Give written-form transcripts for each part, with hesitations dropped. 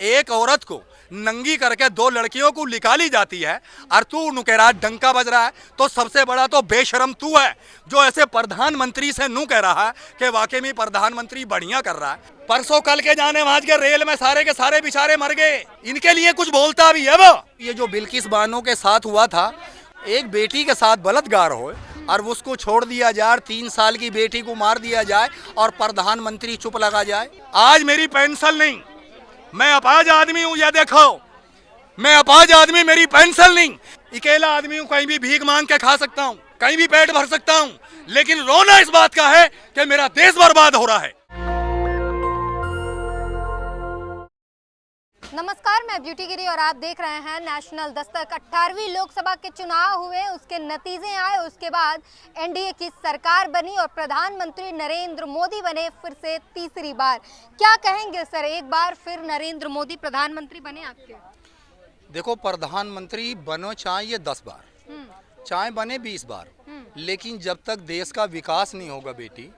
एक औरत को नंगी करके दो लड़कियों को निकाली जाती है और तू नुकेरा डंका बज रहा है। तो सबसे बड़ा तो बेशरम तू है जो ऐसे प्रधानमंत्री से नू कह रहा है कि वाकई में प्रधानमंत्री बढ़िया कर रहा है। परसों कल के जाने वहां के रेल में सारे के सारे बेचारे मर गए, इनके लिए कुछ बोलता भी है वो। ये जो बिल्किस बानो के साथ हुआ था, एक बेटी के साथ बलात्कार हो और उसको छोड़ दिया जाए, 3 साल की बेटी को मार दिया जाए और प्रधानमंत्री चुप लगा जाए। आज मेरी पेंशन नहीं, मैं अपाज आदमी हूँ, यह देखो मैं अपाज आदमी, मेरी पेंशन नहीं। अकेला आदमी हूँ, कहीं भी भीख मांग के खा सकता हूँ, कहीं भी पेट भर सकता हूँ, लेकिन रोना इस बात का है कि मेरा देश बर्बाद हो रहा है। नमस्कार, मैं ब्यूटी गिरी और आप देख रहे हैं नेशनल दस्तक। 18वीं लोकसभा के चुनाव हुए, उसके नतीजे आए, उसके बाद एनडीए की सरकार बनी और प्रधानमंत्री नरेंद्र मोदी बने फिर से तीसरी बार। क्या कहेंगे सर, एक बार फिर नरेंद्र मोदी प्रधानमंत्री बने आपके? देखो, प्रधानमंत्री बनो चाहे ये 10 बार, चाहे बने 20 बार, लेकिन जब तक देश का विकास नहीं होगा बेटी,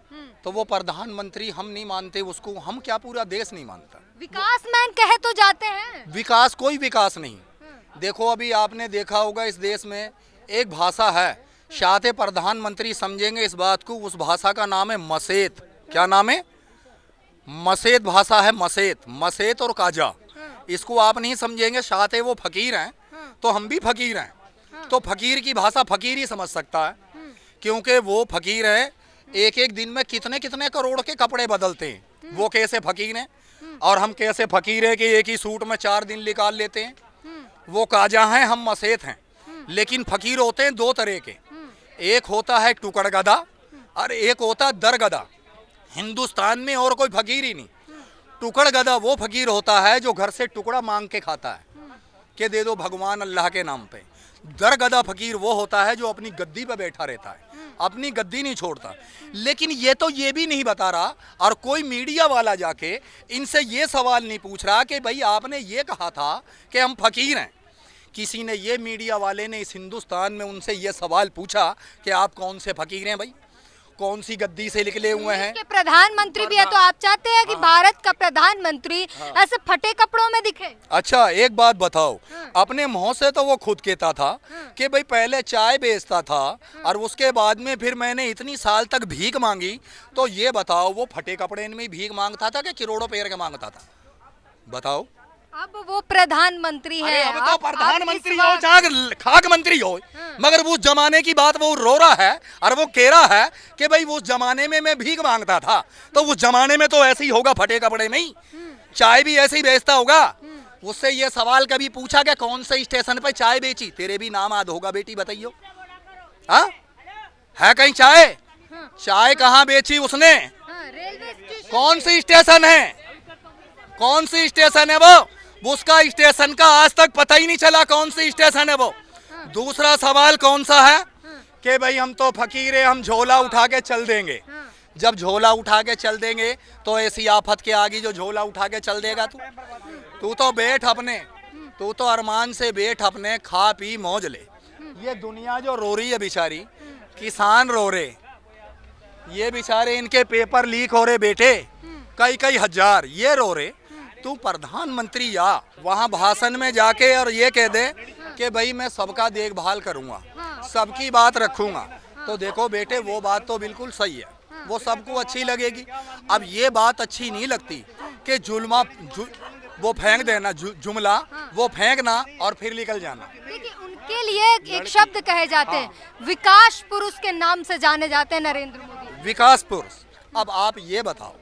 तो वो प्रधानमंत्री हम नहीं मानते उसको। हम क्या, पूरा देश नहीं मानता। विकास मैन कहे तो जाते हैं, विकास कोई विकास नहीं। देखो, अभी आपने देखा होगा इस देश में एक भाषा है, शायद प्रधानमंत्री समझेंगे इस बात को, उस भाषा का नाम है मसेत। क्या नाम है? मसेत भाषा है, मसेत। मसेत और काजा, इसको आप नहीं समझेंगे। शायद वो फकीर हैं तो हम भी फकीर हैं, तो फकीर की भाषा फकीर ही समझ सकता है, क्योंकि वो फकीर है। एक एक दिन में कितने कितने करोड़ के कपड़े बदलते हैं, वो कैसे फकीर हैं और हम कैसे फकीर हैं कि एक ही सूट में 4 दिन निकाल लेते हैं। वो काजा हैं, हम मसेत हैं। लेकिन फकीर होते हैं 2 तरह के, एक होता है टुकड़ गधा और एक होता है दर गधा। हिंदुस्तान में और कोई फकीर ही नहीं। टुकड़ गधा वो फकीर होता है जो घर से टुकड़ा मांग के खाता है कि दे दो भगवान अल्लाह के नाम पे। दर गधा फकीर वो होता है जो अपनी गद्दी पे बैठा रहता है, अपनी गद्दी नहीं छोड़ता। लेकिन ये तो ये भी नहीं बता रहा, और कोई मीडिया वाला जाके इनसे ये सवाल नहीं पूछ रहा कि भाई आपने ये कहा था कि हम फकीर हैं। किसी ने, ये मीडिया वाले ने इस हिंदुस्तान में उनसे ये सवाल पूछा कि आप कौन से फकीर हैं भाई, कौन सी गद्दी से निकले हुए हैं? प्रधानमंत्री भी है, तो आप चाहते हैं कि भारत का प्रधानमंत्री ऐसे फटे कपड़ों में दिखे? अच्छा, एक बात बताओ, अपने मुंह से तो वो खुद कहता था कि भाई पहले चाय बेचता था और उसके बाद में फिर मैंने इतनी साल तक भीख मांगी। तो ये बताओ, वो फटे कपड़े में भीख मांगता था कि करोड़ों पैर के मांगता था? बताओ। अब वो प्रधानमंत्री है। अब तो प्रधानमंत्री हो चाहे खाक मंत्री हो, मगर उस जमाने की बात वो रो रहा है और वो कह रहा है कि भाई उस जमाने में मैं भीख मांगता था। तो उस जमाने में तो ऐसे ही होगा, फटे कपड़े में ही, चाय भी ऐसे ही बेचता होगा। उससे ये सवाल कभी पूछा कि कौन से स्टेशन पे चाय बेची? तेरे भी नाम याद होगा बेटी, बताइयो। हाँ, है कहीं चाय? चाय कहाँ बेची उसने? कौन सी स्टेशन है? कौन सी स्टेशन है वो? उसका स्टेशन का आज तक पता ही नहीं चला कौन सी स्टेशन है वो। दूसरा सवाल कौन सा है कि भाई हम तो फकीर है, हम झोला उठा के चल देंगे। जब झोला उठा के चल देंगे तो ऐसी आफत के आगे जो झोला उठा के चल देगा तू तो बैठ अपने, तू तो अरमान से बैठ अपने, खा पी मौज ले। ये दुनिया जो रो रही है बेचारी, किसान रो रहे, ये बेचारे इनके पेपर लीक हो रहे बेटे, कई हजार, ये रो रहे। तू प्रधानमंत्री या वहाँ भाषण में जाके और ये कह दे कि भाई मैं सबका देखभाल करूँगा, सबकी बात रखूँगा, तो देखो बेटे वो बात तो बिल्कुल सही है, वो सबको अच्छी लगेगी। अब ये बात अच्छी नहीं लगती कि वो फेंक देना, जुमला वो फेंकना और फिर निकल जाना। देखिए, उनके लिए एक शब्द कहे जाते हैं, विकास पुरुष के नाम से जाने जाते हैं नरेंद्र मोदी। विकास पुरुष। अब आप ये बताओ,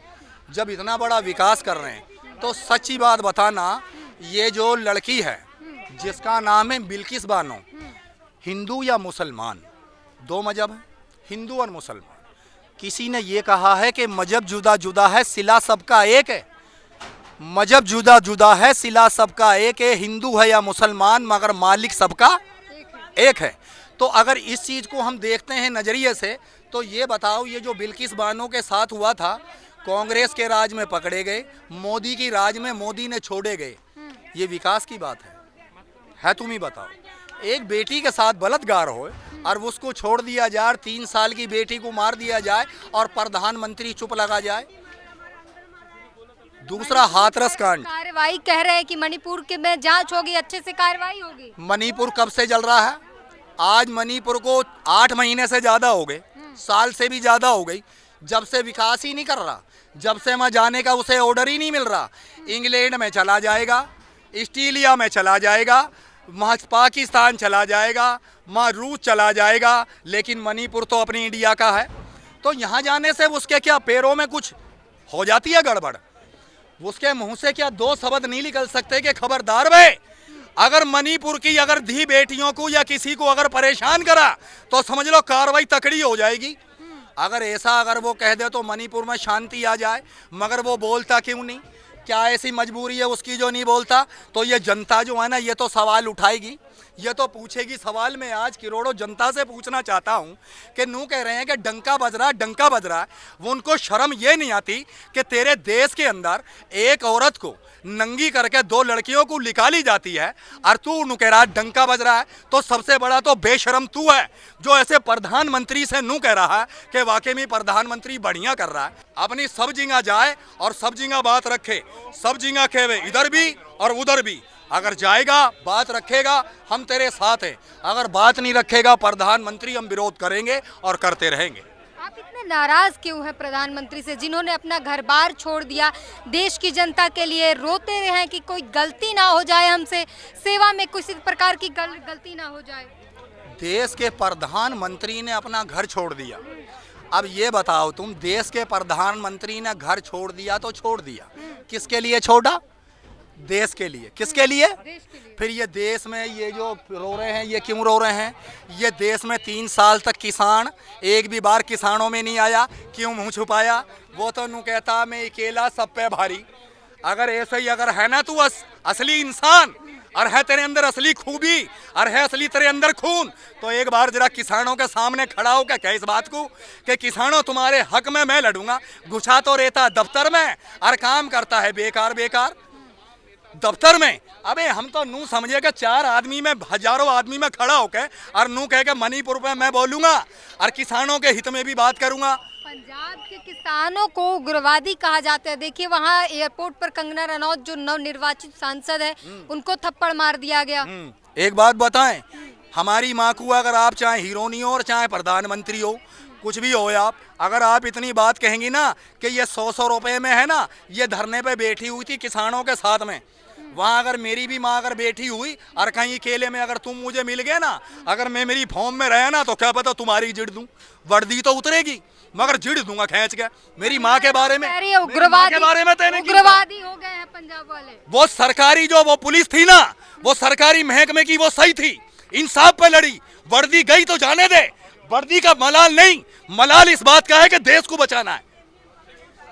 जब इतना बड़ा विकास कर रहे हैं तो सच्ची बात बताना, ये जो लड़की है जिसका नाम है बिल्किस बानो, हिंदू या मुसलमान? 2 मजहब है, हिंदू और मुसलमान। किसी ने ये कहा है कि मजहब जुदा जुदा है, सिला सबका एक है। मजहब जुदा जुदा है, सिला सबका एक है। हिंदू है या मुसलमान, मगर मालिक सबका एक है। तो अगर इस चीज़ को हम देखते हैं नज़रिए से, तो ये बताओ, ये जो बिल्किस बानो के साथ हुआ था, कांग्रेस के राज में पकड़े गए, मोदी की राज में मोदी ने छोड़े गए, ये विकास की बात है? तुम ही बताओ। एक बेटी के साथ बलात्कार हो और उसको छोड़ दिया जाए, 3 साल की बेटी को मार दिया जाए और प्रधानमंत्री चुप लगा जाए। दूसरा हाथरस कांड। कार्रवाई कह रहे हैं कि मणिपुर के में जांच होगी, अच्छे से कार्रवाई होगी। मणिपुर कब से जल रहा है? आज मणिपुर को 8 महीने से ज्यादा हो गए, साल से भी ज्यादा हो गई, जब से विकास ही नहीं कर रहा, जब से वहाँ जाने का उसे ऑर्डर ही नहीं मिल रहा। इंग्लैंड में चला जाएगा, ऑस्ट्रेलिया में चला जाएगा, वहाँ पाकिस्तान चला जाएगा, वहाँ रूस चला जाएगा, लेकिन मणिपुर तो अपनी इंडिया का है। तो यहाँ जाने से उसके क्या पैरों में कुछ हो जाती है गड़बड़? उसके मुंह से क्या 2 शब्द नहीं निकल सकते कि खबरदार भाई, अगर मणिपुर की अगर धी बेटियों को या किसी को अगर परेशान करा तो समझ लो कार्रवाई तकड़ी हो जाएगी। अगर ऐसा अगर वो कह दे तो मणिपुर में शांति आ जाए, मगर वो बोलता क्यों नहीं? क्या ऐसी मजबूरी है उसकी जो नहीं बोलता? तो ये जनता जो है ना, ये तो सवाल उठाएगी, ये तो पूछेगी सवाल। मैं आज करोड़ों जनता से पूछना चाहता हूँ कि नू कह रहे हैं कि डंका बज रहा है, डंका बज रहा है, वो उनको शर्म ये नहीं आती कि तेरे देश के अंदर एक औरत को नंगी करके 2 लड़कियों को निकाली जाती है और तू नू कह रहा है डंका बज रहा है? तो सबसे बड़ा तो बेशरम तू है जो ऐसे प्रधानमंत्री से नू कह रहा है कि वाकई में प्रधानमंत्री बढ़िया कर रहा है। अपनी सब जगह जाए और सब जगह बात रखे, सब जगह कहे इधर भी और उधर भी। अगर जाएगा बात रखेगा हम तेरे साथ हैं, अगर बात नहीं रखेगा प्रधानमंत्री हम विरोध करेंगे और करते रहेंगे। आप इतने नाराज क्यों हैं प्रधानमंत्री से, जिन्होंने अपना घर बार छोड़ दिया, देश की जनता के लिए रोते रहे हैं कि कोई गलती ना हो जाए, हमसे सेवा में किसी प्रकार की गलती ना हो जाए? देश के प्रधानमंत्री ने अपना घर छोड़ दिया। अब ये बताओ तुम, देश के प्रधानमंत्री ने घर छोड़ दिया तो छोड़ दिया, किसके लिए छोड़ा? देश के लिए। किसके लिए? देश के लिए। फिर ये देश में ये जो रो रहे हैं, ये क्यों रो रहे हैं? ये देश में 3 साल तक किसान एक भी बार किसानों में नहीं आया, क्यों मुंह छुपाया? वो तो नू कहता मैं अकेला सब पे भारी। अगर ऐसे ही अगर है ना तू असली इंसान और है तेरे अंदर असली खूबी और है असली तेरे अंदर खून, तो एक बार जरा किसानों के सामने खड़ा होकर कह इस बात को कि किसानों तुम्हारे हक में मैं लड़ूंगा। घुसा तो रहता दफ्तर में और काम करता है बेकार बेकार दफ्तर में। अबे हम तो नू समझे कि 4 आदमी में हजारों आदमी में खड़ा होकर और नू कह के मणिपुर पे मैं बोलूंगा और किसानों के हित में भी बात करूंगा। पंजाब के किसानों को उग्रवादी कहा जाता है। देखिए वहाँ एयरपोर्ट पर कंगना रनौत जो नवनिर्वाचित सांसद है, उनको थप्पड़ मार दिया गया। एक बात बताएं, हमारी माँ को अगर आप चाहे हीरोनी हो और चाहे प्रधानमंत्री हो, कुछ भी हो आप, अगर आप इतनी बात कहेंगी ना कि ये 100 रुपए में है ना, ये धरने पे बैठी हुई थी किसानों के साथ में, वहाँ अगर मेरी भी माँ अगर बैठी हुई और कहीं केले में अगर तुम मुझे मिल गए ना, अगर मैं मेरी फॉर्म में रहे ना, तो क्या पता तुम्हारी जिड़ दूं, वर्दी तो उतरेगी मगर जिड़ दूंगा खींच के। मेरी माँ के बारे में, उग्रवादी उग्रवादी हो गए हैं पंजाब वाले। वो सरकारी जो वो पुलिस थी ना, वो सरकारी महकमे की वो सही थी, इंसाफ पे लड़ी। वर्दी गई तो जाने दे, वर्दी का मलाल नहीं, मलाल इस बात का है कि देश को बचाना है।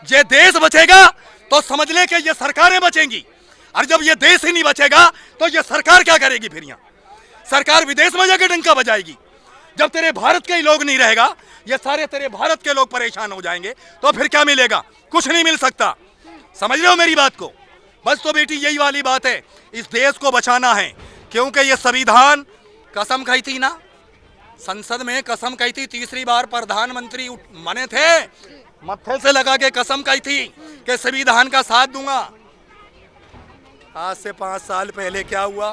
ये देश बचेगा तो समझ ले कि ये सरकारें बचेंगी, और जब ये देश ही नहीं बचेगा तो ये सरकार क्या करेगी? फिर यहाँ सरकार विदेश में जाकर डंका बजाएगी। जब तेरे भारत के ही लोग नहीं रहेगा, ये सारे तेरे भारत के लोग परेशान हो जाएंगे, तो फिर क्या मिलेगा? कुछ नहीं मिल सकता। समझ रहे हो मेरी बात को? बस तो बेटी यही वाली बात है, इस देश को बचाना है, क्योंकि ये संविधान कसम खाई थी ना, संसद में कसम खाई थी, 3री बार प्रधानमंत्री बने थे, मत्थे से लगा के कसम खाई थी कि संविधान का साथ दूंगा। आज से 5 साल पहले क्या हुआ?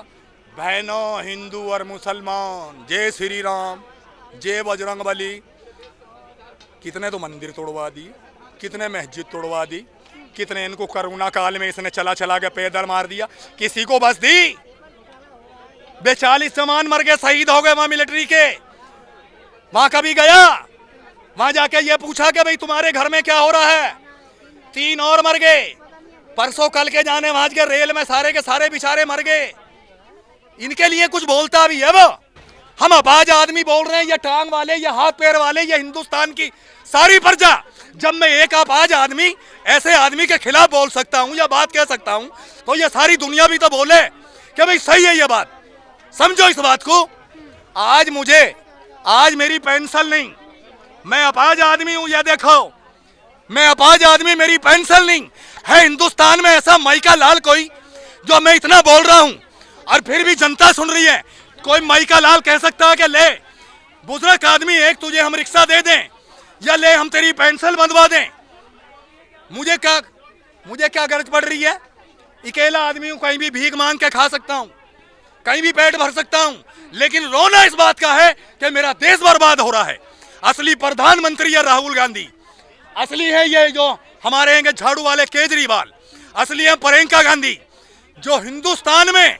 बहनों हिंदू और मुसलमान, जय श्री राम, जय बजरंग बली। कितने तो मंदिर तोड़वा दी, कितने मस्जिद तोड़वा दी, कितने इनको कोरोना काल में इसने चला चला के पैदल मार दिया। किसी को बस दी? 42 जवान मर गए, शहीद हो गए वहां मिलिट्री के। वहां कभी गया? वहां जाके ये पूछा कि भाई तुम्हारे घर में क्या हो रहा है? 3 और मर गए। परसों कल के जाने वहां के रेल में सारे के सारे बेचारे मर गए। इनके लिए कुछ बोलता भी है वो? हम अपाज आदमी बोल रहे हैं, ये टांग वाले, ये हाथ पैर वाले, ये हिंदुस्तान की सारी प्रजा। जब मैं एक अपाज आदमी ऐसे आदमी के खिलाफ बोल सकता हूं या बात कह सकता हूं, तो ये सारी दुनिया भी तो बोले कि भाई सही है ये बात। समझो इस बात को। आज मेरी पेंशन नहीं, मैं अपाज आदमी हूं, ये देखो मैं अपाज आदमी, मेरी पेंशन नहीं है। हिंदुस्तान में ऐसा माइका लाल कोई जो मैं इतना बोल रहा हूं और फिर भी जनता सुन रही है? कोई माइका लाल कह सकता है कि ले बुजुर्ग आदमी एक तुझे हम रिक्शा दे दें या ले हम तेरी पेंशन बंधवा दें? मुझे क्या गरज पड़ रही है? अकेला आदमी हूं, कहीं भी भीख मांग के खा सकता हूं, कहीं भी पेट भर सकता हूं, लेकिन रोना इस बात का है कि मेरा देश बर्बाद हो रहा है। असली प्रधानमंत्री है राहुल गांधी, असली है ये जो हमारे हैं झाड़ू वाले केजरीवाल, असली है प्रियंका गांधी, जो हिंदुस्तान में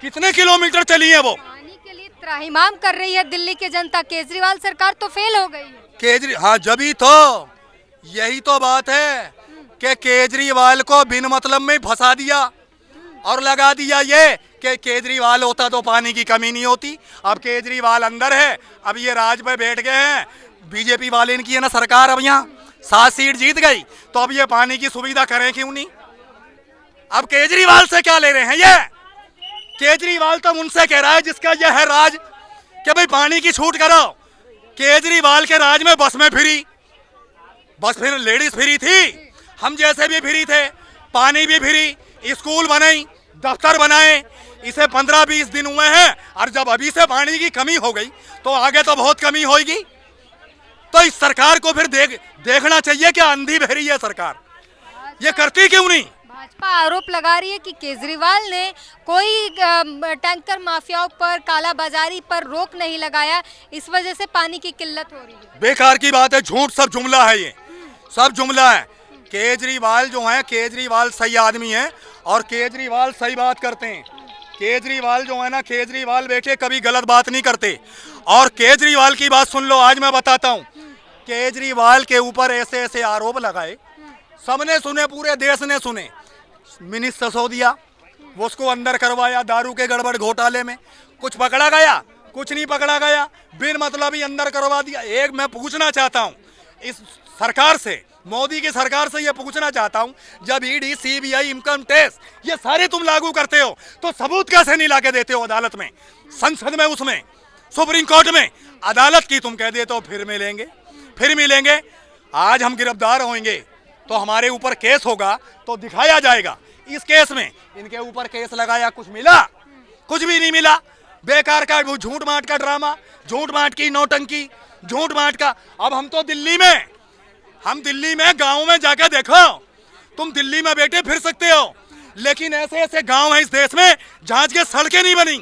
कितने किलोमीटर चली है वो। पानी के लिए त्राहिमाम कर रही है दिल्ली की जनता, केजरीवाल सरकार तो फेल हो गई है। हाँ, जभी तो यही तो बात है कि केजरीवाल को बिन मतलब में फंसा दिया और लगा दिया ये कि केजरीवाल होता तो पानी की कमी नहीं होती। अब केजरीवाल अंदर है, अब ये राज पे बैठ गए हैं, बीजेपी वाले इनकी है ना सरकार, अब यहाँ 7 सीट जीत गई, तो अब ये पानी की सुविधा करें क्यों नहीं? अब केजरीवाल से क्या ले रहे हैं ये? केजरीवाल तो उनसे कह रहा है जिसका यह है राज कि भाई पानी की छूट करो। केजरीवाल के राज में बस में फ्री, बस फिर लेडीज फ्री थी, हम जैसे भी फ्री थे, पानी भी फ्री, स्कूल बनाई, दफ्तर बनाए, इसे 15-20 दिन हुए हैं, और जब अभी से पानी की कमी हो गई तो आगे तो बहुत कमी होगी। तो इस सरकार को फिर देखना चाहिए कि अंधी बहरी है सरकार, ये करती क्यों नहीं? भाजपा आरोप लगा रही है कि केजरीवाल ने कोई टैंकर माफियाओं पर, कालाबाजारी पर रोक नहीं लगाया, इस वजह से पानी की किल्लत हो रही है। बेकार की बात है, झूठ, सब जुमला है, ये सब जुमला है। केजरीवाल जो है, केजरीवाल सही आदमी है और केजरीवाल सही बात करते हैं। केजरीवाल जो है ना, केजरीवाल बेटे कभी गलत बात नहीं करते। और केजरीवाल की बात सुन लो, आज मैं बताता हूँ, केजरीवाल के ऊपर ऐसे ऐसे आरोप लगाए, सबने सुने, पूरे देश ने सुने। मिनीश सिसोदिया, वो उसको अंदर करवाया दारू के गड़बड़ घोटाले में, कुछ पकड़ा गया? कुछ नहीं पकड़ा गया, बिन मतलब ही अंदर करवा दिया। एक मैं पूछना चाहता हूँ इस सरकार से, मोदी की सरकार से ये पूछना चाहता हूँ, जब ईडी, सीबीआई, इनकम टैक्स ये सारे तुम लागू करते हो तो सबूत कैसे नहीं लाके देते हो अदालत में, संसद में, उसमें सुप्रीम कोर्ट में? अदालत की तुम कह देते हो फिर मिलेंगे, फिर मिलेंगे। आज हम गिरफ्तार होंगे तो हमारे ऊपर केस होगा तो दिखाया जाएगा। इस केस में इनके ऊपर केस लगाया, कुछ मिला? कुछ भी नहीं मिला। बेकार का झूठ माट का ड्रामा, झूठ माट की नौटंकी, झूठ माट का। अब हम तो दिल्ली में, हम दिल्ली में गाँव में जाकर देखो, तुम दिल्ली में बैठे फिर सकते हो, लेकिन ऐसे ऐसे गांव हैं इस देश में जहां के सड़कें नहीं बनी।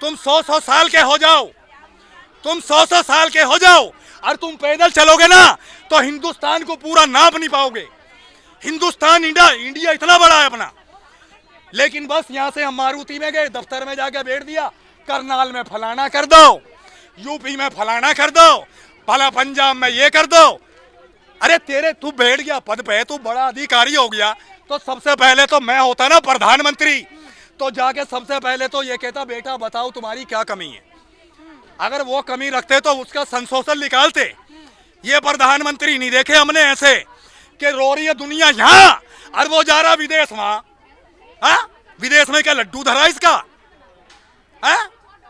तुम 100-100 साल के हो जाओ, तुम 100-100 साल के हो जाओ और तुम पैदल चलोगे ना तो हिंदुस्तान को पूरा नाप नहीं पाओगे। हिंदुस्तान, इंडिया इतना बड़ा है अपना, लेकिन बस यहाँ से हम मारुति में गए, दफ्तर में जाकर बैठ दिया, करनाल में फलाना कर दो, यूपी में फलाना कर दो, भला पंजाब में ये कर दो। अरे तेरे, तू बैठ गया पद पे, तू बड़ा अधिकारी हो गया, तो सबसे पहले तो मैं होता ना प्रधानमंत्री, तो जाके सबसे पहले तो ये कहता, बेटा बताओ तुम्हारी क्या कमी है। अगर वो कमी रखते तो उसका संशोधन निकालते। ये प्रधानमंत्री नहीं देखे हमने ऐसे कि रो रही है दुनिया यहाँ और वो जा रहा विदेश वहां। विदेश में क्या लड्डू धरा इसका?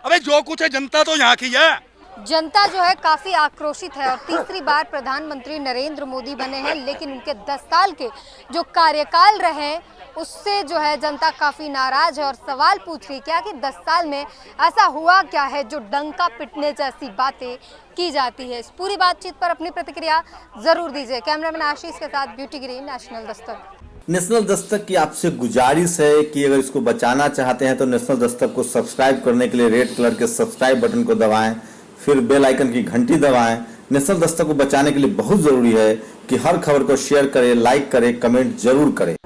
अबे जो कुछ है जनता तो यहाँ की है। जनता जो है काफी आक्रोशित है और तीसरी बार प्रधानमंत्री नरेंद्र मोदी बने हैं, लेकिन उनके 10 साल के जो कार्यकाल रहे उससे जो है जनता काफी नाराज है और सवाल पूछ रही क्या कि 10 साल में ऐसा हुआ क्या है जो डंका पिटने जैसी बातें की जाती है। इस पूरी बातचीत पर अपनी प्रतिक्रिया जरूर दीजिए। कैमरामैन आशीष के साथ ब्यूटी गिरी, नेशनल दस्तक। नेशनल दस्तक की आपसे गुजारिश है कि अगर इसको बचाना चाहते हैं तो नेशनल दस्तक को सब्सक्राइब करने के लिए रेड कलर के सब्सक्राइब बटन को दबाएं, फिर बेल आइकन की घंटी दबाएं। नेशनल दस्तक को बचाने के लिए बहुत जरूरी है कि हर खबर को शेयर करें, लाइक करें, कमेंट जरूर करें।